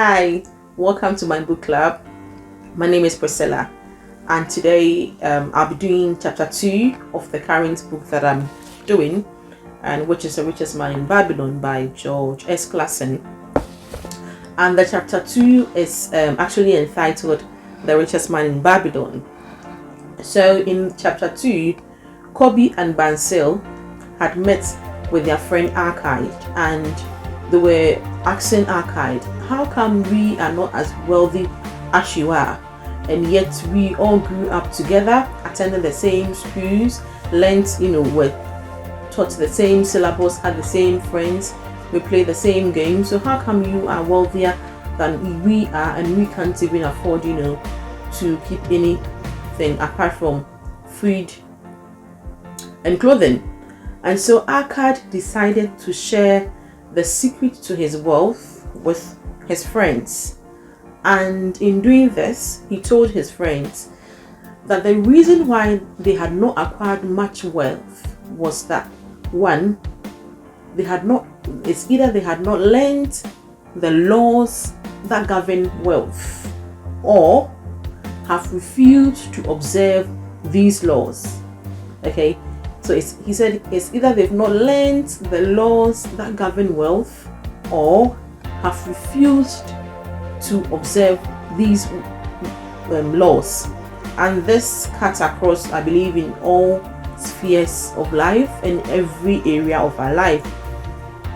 Hi, welcome to my book club. My name is Priscilla, and today I'll be doing chapter 2 of the current book that I'm doing, and which is The Richest Man in Babylon by George S. Clason. And the chapter 2 is actually entitled The Richest Man in Babylon. So in chapter 2, Kobe and Bansil had met with their friend Archive, and they were asking Archive, how come we are not as wealthy as you are, and yet we all grew up together, attended the same schools, learned, were taught the same syllabus, had the same friends, we play the same games. So how come you are wealthier than we are, and we can't even afford, to keep anything apart from food and clothing? And so Akkad decided to share the secret to his wealth with his friends. And in doing this, he told his friends that the reason why they had not acquired much wealth was that, one, it's either they had not learned the laws that govern wealth, or have refused to observe these laws. Okay, so he said it's either they've not learned the laws that govern wealth, or have refused to observe these laws. And this cuts across, I believe, in all spheres of life and every area of our life.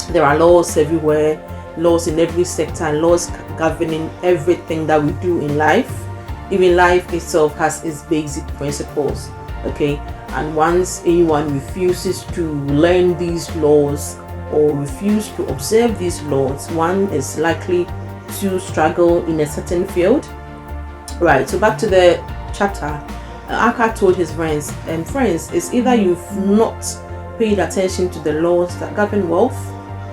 There are laws everywhere, laws in every sector, laws governing everything that we do in life. Even life itself has its basic principles. Okay, and once anyone refuses to learn these laws or refuse to observe these laws, one is likely to struggle in a certain field. Right, so back to the chapter. Akkad told his friends, it's either you've not paid attention to the laws that govern wealth,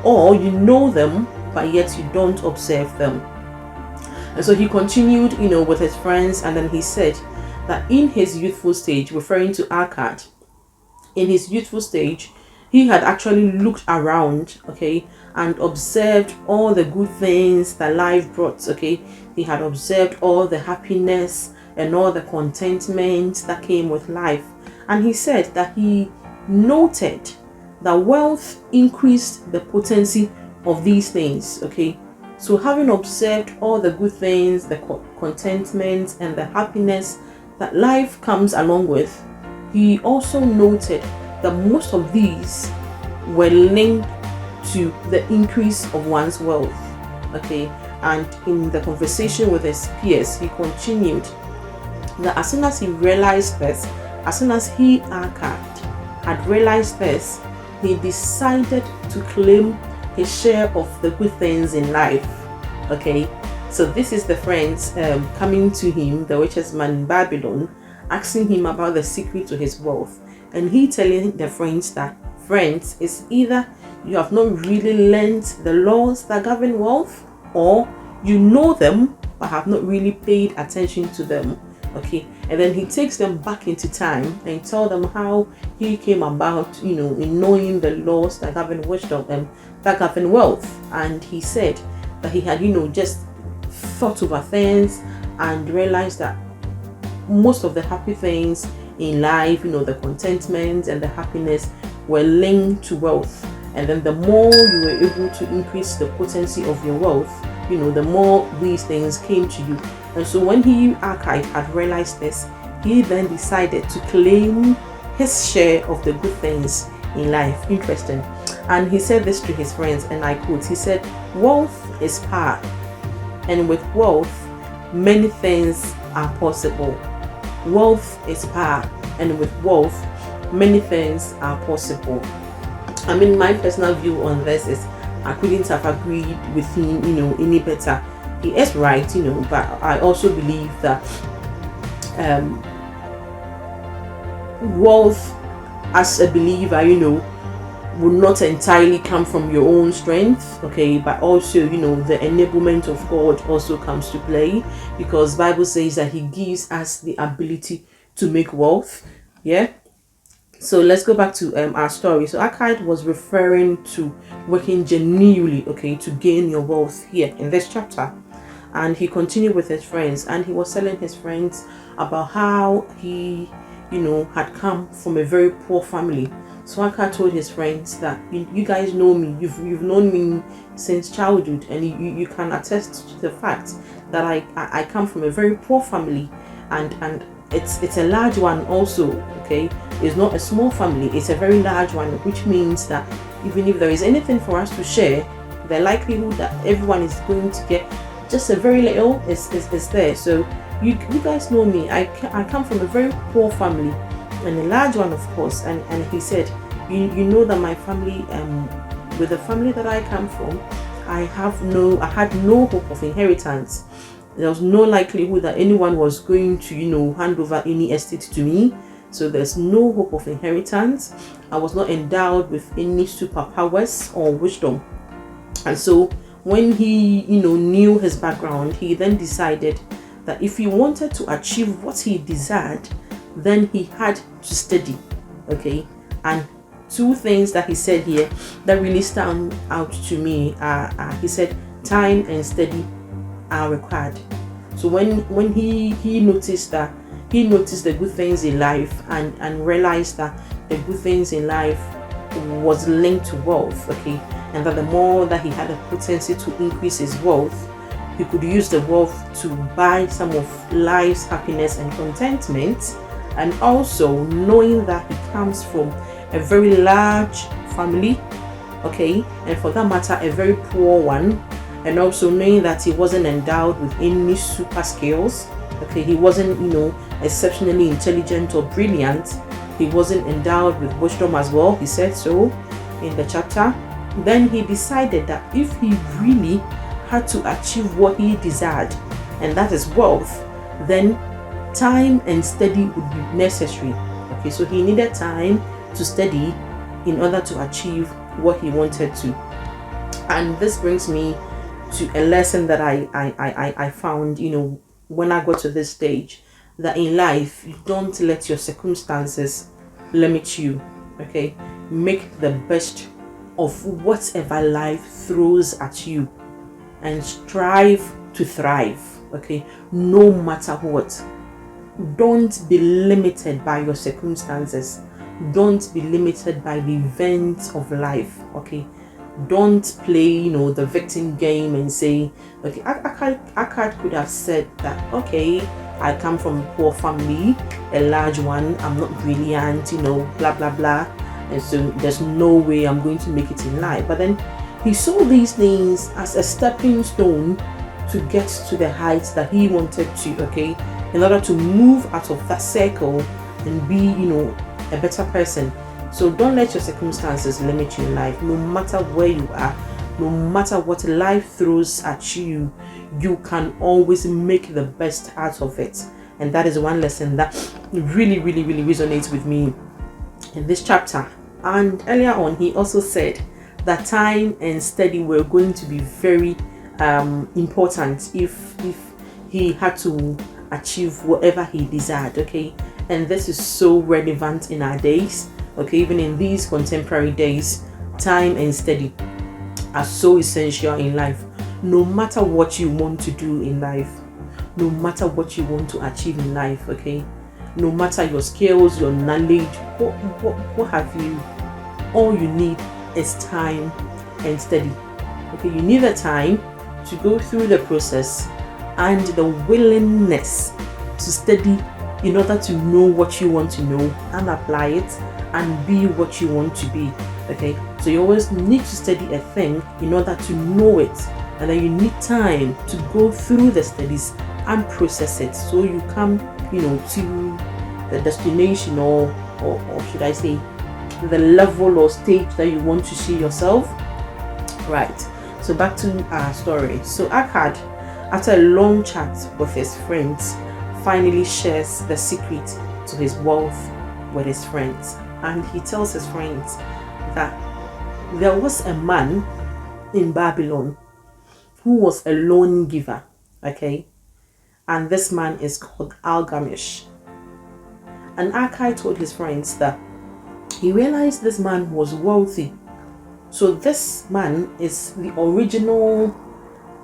or you know them but yet you don't observe them. And so he continued, with his friends, and then he said that in his youthful stage, referring to Akkad, in his youthful stage, he had actually looked around, okay, and observed all the good things that life brought, okay. He had observed all the happiness and all the contentment that came with life. And he said that he noted that wealth increased the potency of these things, okay. So having observed all the good things, the contentment and the happiness that life comes along with, he also noted that most of these were linked to the increase of one's wealth. Okay, and in the conversation with his peers, he continued that as soon as he realized this, as soon as he, Akkad, had realized this, he decided to claim his share of the good things in life. Okay, so this is the friends coming to him, the richest man in Babylon, asking him about the secret to his wealth. And he telling the friends that, friends, it's either you have not really learned the laws that govern wealth, or you know them but have not really paid attention to them. Okay, and then he takes them back into time and tell them how he came about, in knowing the laws that govern wisdom and that govern wealth. And he said that he had, just thought over things and realized that most of the happy things in life, the contentment and the happiness, were linked to wealth. And then the more you were able to increase the potency of your wealth, the more these things came to you. And so when he, Archive, had realized this, he then decided to claim his share of the good things in life. Interesting. And he said this to his friends, and I quote, he said, wealth is power, and with wealth many things are possible. Wealth is power, and with wealth many things are possible. I mean, my personal view on this is I couldn't have agreed with him, any better. He is right, but I also believe that wealth as a believer, will not entirely come from your own strength, okay, but also, the enablement of God also comes to play, because Bible says that he gives us the ability to make wealth. Yeah. So let's go back to our story. So Akkad was referring to working genuinely, okay, to gain your wealth here in this chapter. And he continued with his friends, and he was telling his friends about how he, had come from a very poor family. So Aka told his friends that you guys know me, you've known me since childhood, and you can attest to the fact that I come from a very poor family, and it's a large one also. Okay, it's not a small family, it's a very large one, which means that even if there is anything for us to share, the likelihood that everyone is going to get just a very little is there. So you guys know me, I come from a very poor family, and a large one, of course. And he said, you know that my family, with the family that I come from, I had no hope of inheritance. There was no likelihood that anyone was going to hand over any estate to me. So there's no hope of inheritance. I was not endowed with any superpowers or wisdom. And so when he knew his background, he then decided that if he wanted to achieve what he desired, then he had to study. Okay, and two things that he said here that really stand out to me are he said time and study are required. So when he noticed the good things in life, and realized that the good things in life was linked to wealth, okay, and that the more that he had a potency to increase his wealth, he could use the wealth to buy some of life's happiness and contentment. And also knowing that he comes from a very large family, okay, and for that matter a very poor one, and also knowing that he wasn't endowed with any super skills, okay, he wasn't exceptionally intelligent or brilliant, he wasn't endowed with wisdom as well, he said so in the chapter. Then he decided that if he really had to achieve what he desired, and that is wealth, then time and study would be necessary. Okay, so he needed time to study in order to achieve what he wanted to. And this brings me to a lesson that I found when I got to this stage, that in life you don't let your circumstances limit you. Okay, make the best of whatever life throws at you and strive to thrive. Okay, no matter what. Don't be limited by your circumstances. Don't be limited by the events of life. Okay, don't play the victim game and say, okay, I could have said that, okay, I come from a poor family, a large one, I'm not brilliant, blah blah blah, and so there's no way I'm going to make it in life. But then he saw these things as a stepping stone to get to the heights that he wanted to, okay, in order to move out of that circle and be a better person. So don't let your circumstances limit you in life. No matter where you are, no matter what life throws at you, you can always make the best out of it. And that is one lesson that really resonates with me in this chapter. And earlier on, he also said that time and study were going to be very important if he had to achieve whatever he desired. Okay, and this is so relevant in our days. Okay, even in these contemporary days, time and study are so essential in life. No matter what you want to do in life, no matter what you want to achieve in life, okay, no matter your skills, your knowledge, what have you, all you need is time and study. Okay, you need the time to go through the process and the willingness to study in order to know what you want to know and apply it and be what you want to be. Okay, so you always need to study a thing in order to know it, and then you need time to go through the studies and process it, so you come to the destination, or should I say the level or stage that you want to see yourself. Right, so back to our story. So Akkad, after a long chat with his friends, finally shares the secret to his wealth with his friends. And he tells his friends that there was a man in Babylon who was a loan giver. Okay, and this man is called Algamish. And Akai told his friends that he realized this man was wealthy. So this man is the original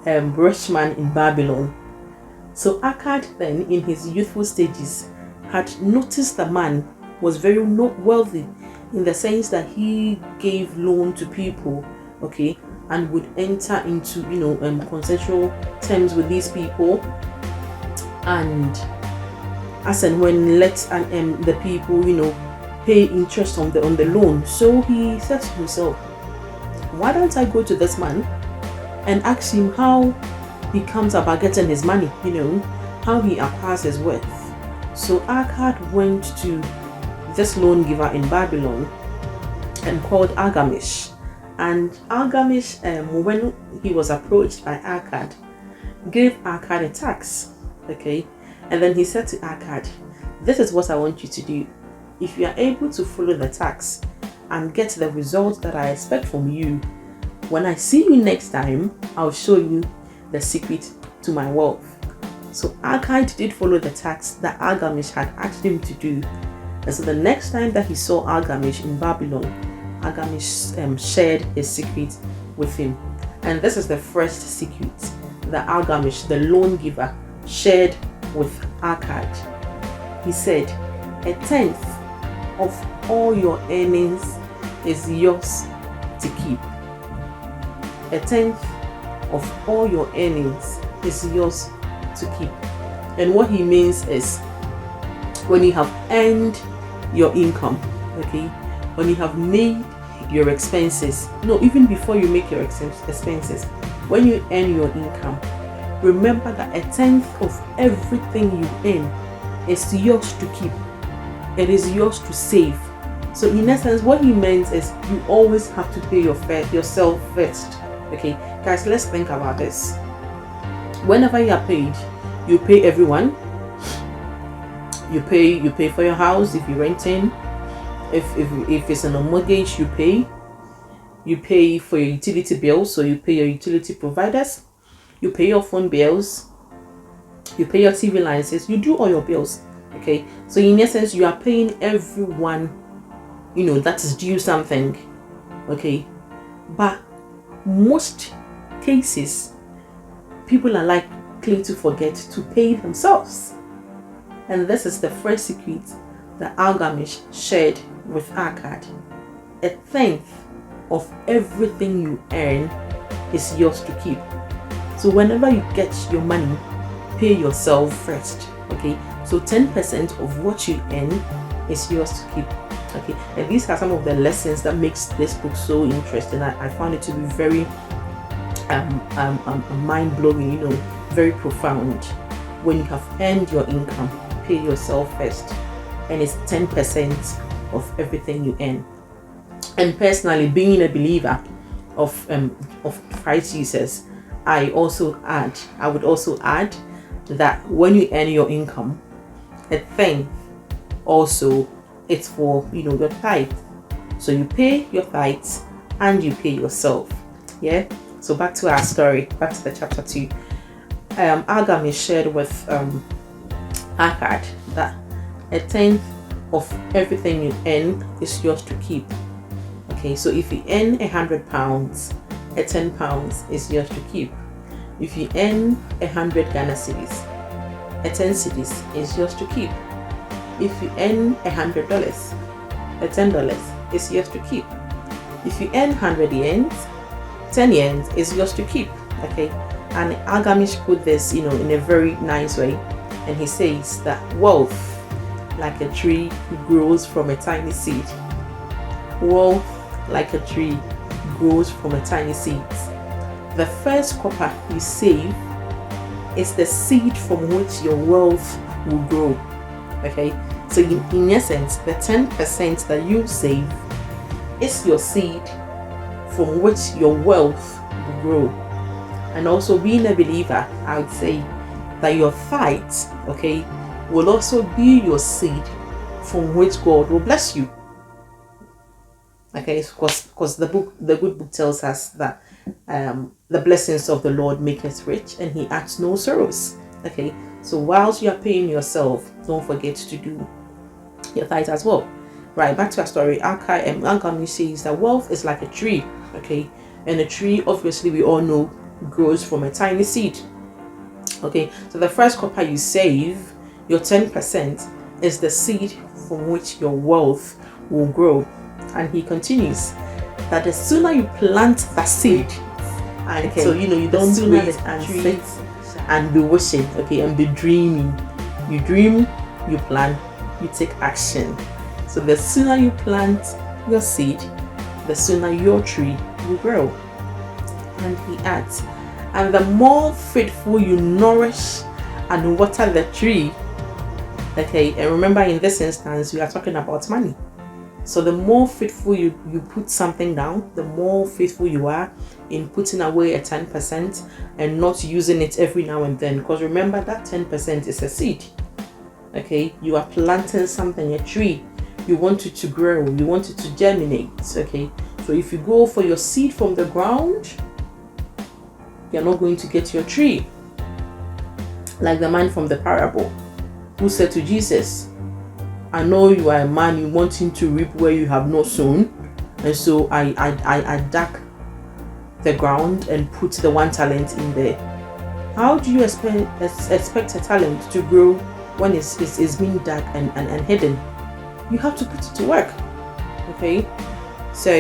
rich man in Babylon. So Akkad then, in his youthful stages, had noticed the man was very not wealthy, in the sense that he gave loan to people, okay, and would enter into consensual terms with these people, and as and when let the people pay interest on the loan. So he said to himself, why don't I go to this man and ask him how he comes about getting his money, how he acquires his wealth. So Akkad went to this loan giver in Babylon and called Algamish. And Algamish, when he was approached by Akkad, gave Akkad a tax, okay? And then he said to Akkad, this is what I want you to do. If you are able to follow the tax and get the results that I expect from you, when I see you next time, I'll show you the secret to my wealth. So Akkad did follow the tax that Algamish had asked him to do. And so the next time that he saw Algamish in Babylon, Algamish shared his secret with him. And this is the first secret that Algamish, the loan giver, shared with Akkad. He said, 1/10 of all your earnings is yours to keep. 1/10 of all your earnings is yours to keep. And what he means is, when you have earned your income, okay, when you have made your expenses, no, even before you make your expenses, when you earn your income, remember that 1/10 of everything you earn is yours to keep. It is yours to save. So in essence, what he means is you always have to pay yourself first. Okay, guys, let's think about this. Whenever you are paid, you pay everyone. You pay for your house if you're renting. If it's on a mortgage, you pay for your utility bills, so you pay your utility providers, you pay your phone bills, you pay your TV licenses, you do all your bills. Okay, so in essence, you are paying everyone that is due something. Okay, but most cases, people are likely to forget to pay themselves. And this is the first secret that Algamish shared with Akkad. 1/10 of everything you earn is yours to keep. So whenever you get your money, pay yourself first. Okay, so 10% of what you earn is yours to keep. Okay, and these are some of the lessons that makes this book so interesting. I found it to be very mind-blowing, very profound. When you have earned your income, pay yourself first, and it's 10% of everything you earn. And personally, being a believer of Christ Jesus, I would also add that when you earn your income, 1/10 also it's for your tithe. So you pay your tithes and you pay yourself. Yeah. So back to our story, back to the chapter 2. Algamish shared with Akkad that 1/10 of everything you earn is yours to keep. Okay, so if you earn £100, £10 is yours to keep. If you earn 100 Ghana cedis, 10 cedis is yours to keep. If you earn $100, $10 is yours to keep. If you earn 100 yens, 10 yens is yours to keep. Okay, and Algamish put this, in a very nice way, and he says that wealth, like a tree, grows from a tiny seed. Wealth, like a tree, grows from a tiny seed. The first copper you save is the seed from which your wealth will grow. Okay, so in essence, the 10% that you save is your seed from which your wealth will grow. And also, being a believer, I would say that your tithes, okay, will also be your seed from which God will bless you. Okay, because the good book tells us that the blessings of the Lord make us rich, and He adds no sorrows. Okay, so whilst you are paying yourself, don't forget to do your tithe as well. Right, back to our story. Algamish says that wealth is like a tree. Okay, and a tree, obviously, we all know grows from a tiny seed. Okay, so the first copper you save, your 10%, is the seed from which your wealth will grow. And he continues that the sooner you plant that seed, okay, so you don't wait and sit and be wishing, okay, and be dreaming. You dream, you plan, you take action. So the sooner you plant your seed, the sooner your tree will grow. And he adds, and the more faithful you nourish and water the tree, okay, and remember in this instance we are talking about money. So the more faithful you put something down, the more faithful you are in putting away a 10% and not using it every now and then. Because remember, that 10% is a seed. Okay, you are planting something, a tree. You want it to grow, you want it to germinate. Okay, so if you go for your seed from the ground, you're not going to get your tree. Like the man from the parable who said to Jesus, I know you are a man, you want him to reap where you have not sown, and so I dug the ground and put the 1 talent in there. How do you expect a talent to grow when it's being dug and hidden? You have to put it to work. Okay, so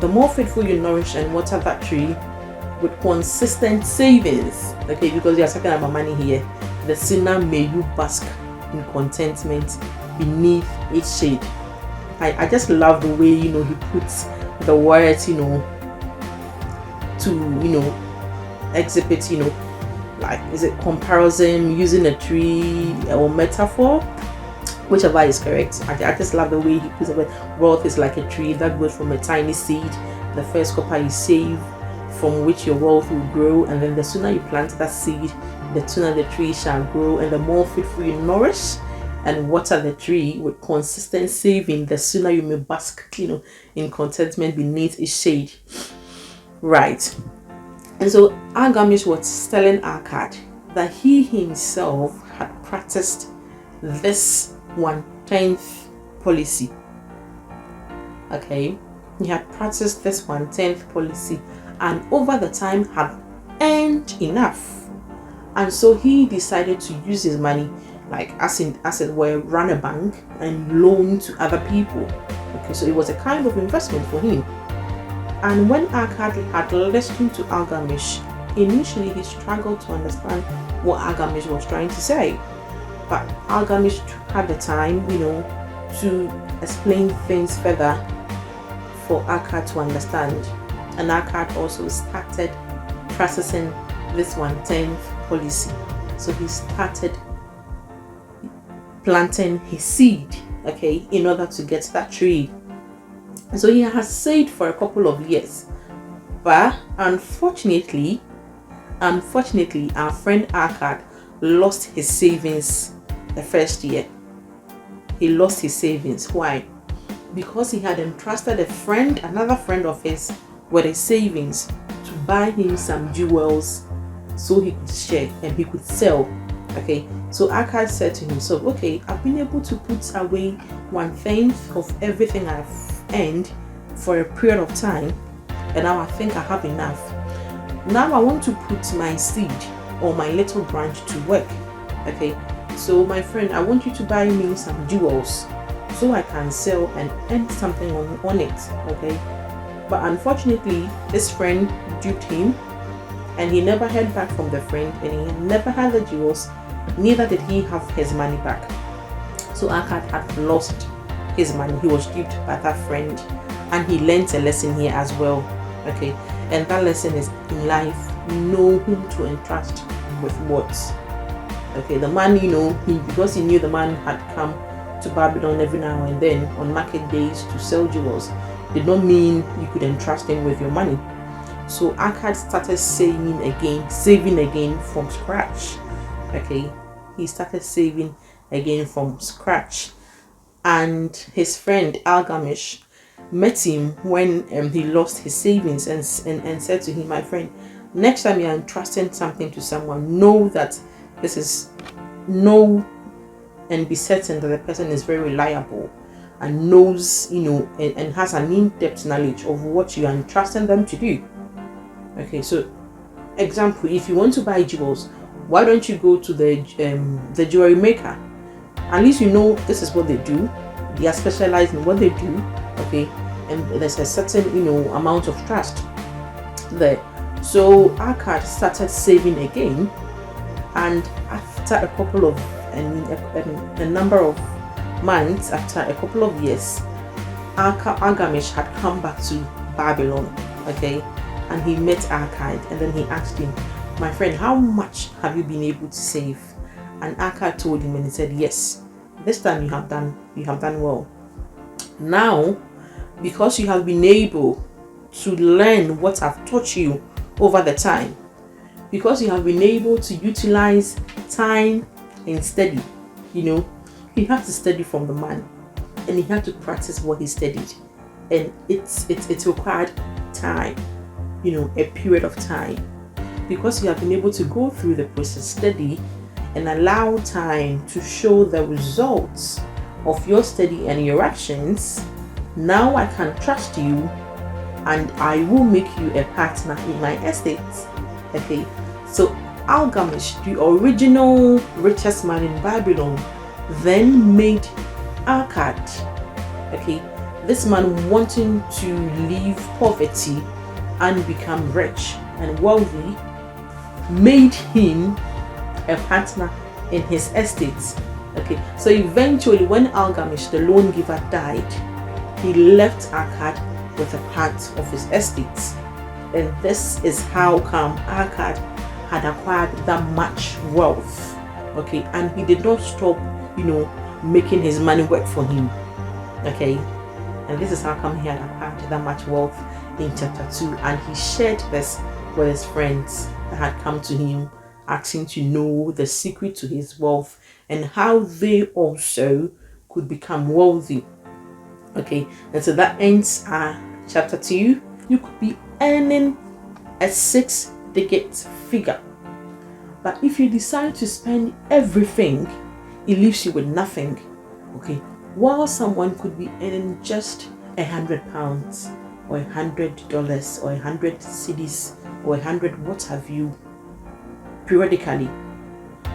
the more faithful you nourish and water that tree with consistent savings, okay, because we are talking about money here, the sooner may you bask in contentment beneath its shade. I just love the way he puts the words to exhibit like, is it comparison, using a tree or metaphor, whichever is correct. I just love the way he puts it. Wealth is like a tree that grows from a tiny seed. The first copper you save, from which your wealth will grow, and then the sooner you plant that seed, the sooner the tree shall grow. And the more faithful you nourish and water the tree with consistent saving, the sooner you may bask in contentment beneath its shade. Right. And so Algamish was telling Akkad that he himself had practiced this 1/10 policy. Okay, he had practiced this 1/10 policy and over the time had earned enough, and so he decided to use his money, like as it were, run a bank and loan to other people. Okay, so it was a kind of investment for him. And when Akkad had listened to Algamish, initially he struggled to understand what Algamish was trying to say. But Algamish had the time, to explain things further for Akkad to understand. And Akkad also started practicing this 1/10 policy. So he started planting his seed, okay, in order to get that tree. So he has saved for a couple of years, but unfortunately our friend Akkad lost his savings the first year. He lost his savings. Why? Because he had entrusted another friend of his, with his savings to buy him some jewels so he could share and he could sell. Okay, so Akkad said to himself, okay, I've been able to put away 1/10 of everything I've earned for a period of time, and now I think I have enough. Now I want to put my seed or my little branch to work. Okay, so my friend, I want you to buy me some jewels so I can sell and earn something on it. Okay, but unfortunately this friend duped him, and he never heard back from the friend, and he never had the jewels, neither did he have his money back. So Akkad had lost his money. He was duped by that friend, and he learned a lesson here as well. Okay, and that lesson is, in life, know whom to entrust with what. Okay, the man, because he knew the man had come to Babylon every now and then on market days to sell jewels, did not mean you could entrust him with your money. So Akkad started saving again from scratch. Okay, he started saving again from scratch, and his friend Algamish met him when he lost his savings and said to him, my friend, next time you're entrusting something to someone, know that and be certain that the person is very reliable and knows, and has an in-depth knowledge of what you are entrusting them to do. Okay, so example, if you want to buy jewels, why don't you go to the jewelry maker? At least you know this is what they do. They are specialized in what they do, okay, and there's a certain amount of trust there. So Akkad started saving again, and after a couple of a number of months, after a couple of years, Algamish had come back to Babylon, okay, and he met Akkad, and then he asked him, my friend, how much have you been able to save? And Akkad told him, and he said, yes, this time you have done well. Now, because you have been able to learn what I've taught you over the time, because you have been able to utilize time and study, he had to study from the man, and he had to practice what he studied, and it required time, a period of time. Because you have been able to go through the process, study, and allow time to show the results of your study and your actions, now I can trust you, and I will make you a partner in my estate. Okay, so Algamish, the original richest man in Babylon, then made Akkad, okay, this man wanting to leave poverty and become rich and wealthy, made him a partner in his estate. Okay, so eventually when Algamish, the loan giver, died, he left Akkad with a part of his estate, and this is how come Akkad had acquired that much wealth. Okay, and he did not stop making his money work for him. Okay, and this is how come he had acquired that much wealth in chapter 2, and he shared this with his friends that had come to him asking to know the secret to his wealth and how they also could become wealthy. Okay, and so that ends chapter 2. You could be earning a 6-digit figure, but if you decide to spend everything, it leaves you with nothing. Okay, while someone could be earning just £100 or $100 or 100 cedis or 100 what have you periodically,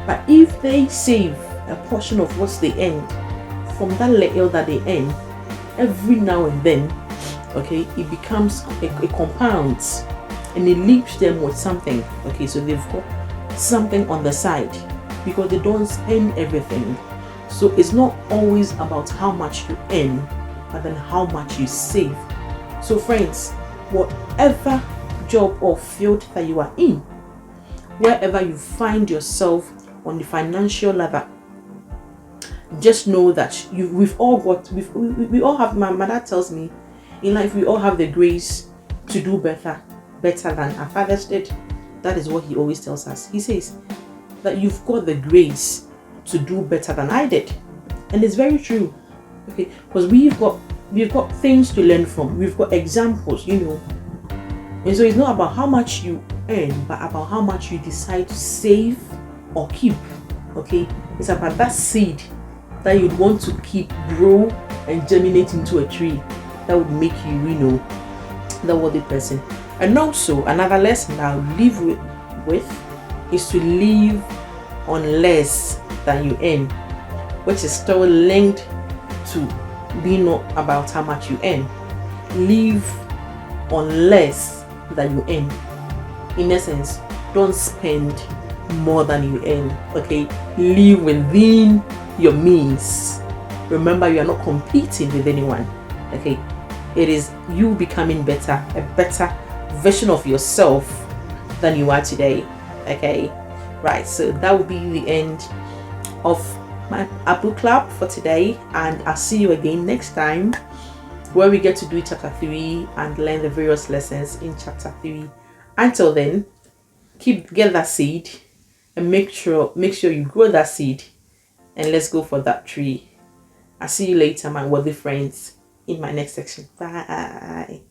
but if they save a portion of what they earn from that little that they earn every now and then, okay, it becomes a compound, and it leaves them with something. Okay, so they've got something on the side because they don't spend everything. So it's not always about how much you earn, but then how much you save. So friends, whatever job or field that you are in, wherever you find yourself on the financial ladder, just know that we all have, my mother tells me, in life we all have the grace to do better than our fathers did. That is what he always tells us. He says that you've got the grace to do better than I did, and it's very true. Okay, because we've got things to learn from, we've got examples, and so it's not about how much you earn, but about how much you decide to save or keep. Okay, it's about that seed that you'd want to keep grow and germinate into a tree that would make you the worthy person. And also another lesson that I'll leave with is to live on less than you earn, which is still linked to being not about how much you earn. Live on less than you earn. In essence, don't spend more than you earn. Okay, live within your means. Remember, you are not competing with anyone. Okay, it is you becoming better, a better version of yourself than you are today. Okay, right, so that will be the end of our book club for today, and I'll see you again next time where we get to do chapter 3 and learn the various lessons in chapter 3. Until then, get that seed and make sure you grow that seed, and let's go for that tree. I'll see you later, my worthy friends, in my next section. Bye.